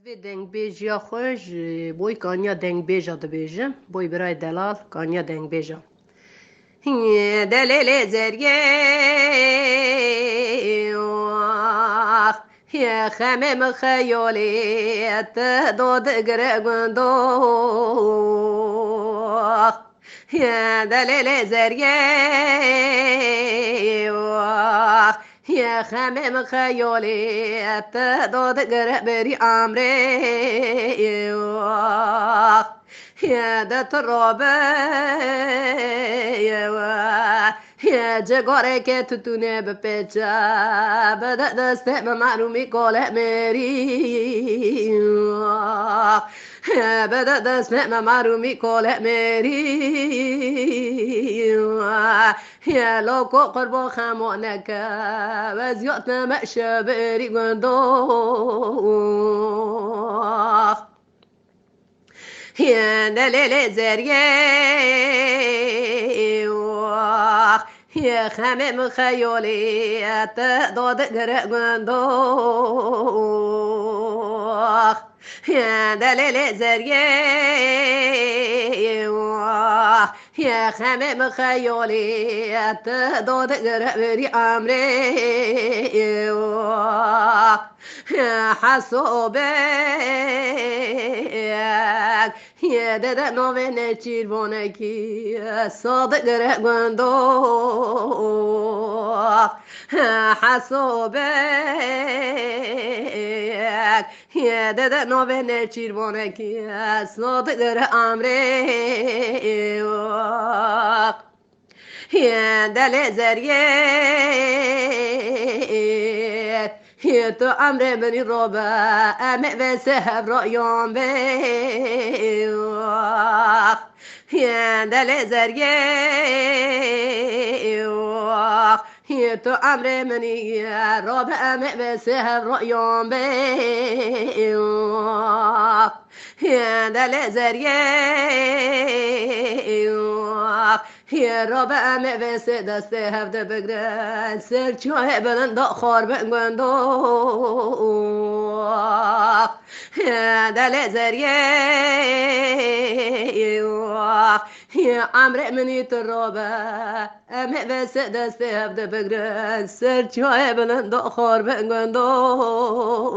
Vê deng bêjiya xwe ji boî kaniya dengbêja dibêjim, boî birayê delal kaniya dengbêja. Delêlê zeriyê ya xemê min xeyolê te do digire gundoh ya delêlê zeriyê ya xemê min xeyolê te do digire berî amrê يا ده ترابه يا جگاره که تتونه به پیچه بده دسته به معلومی کاله میری بده دست به معلومی کاله میری يا لوكو قربو خمونك وزيوتنا مأشى بري قندوخ يا دليل زريق يا خمم خيولي تدود قرقندوخ يا دليل زريق يا خمم خيولي تدود قرقري عمري يا حسوبك يا دادا نوفين تشيربونكي صادق رقندوخ حسوبك يا دادا نوفين تشيربونكي صادق رقمريوخ يا دل زريت يا تو أمر بني ربا أمي بسهب رأيون بيوخ يا دل زريت يا تو أمر مني ربا أمي بسهب رأيون بيوخ يا دل زريت يا ربا أمي بس دسته هفته بگرن سر چوه بلند خار بگندوخ يا دل زريق يا عمري مني ترابا أمي بس دسته هفته بگرن سر چوه بلند خار بگندوخ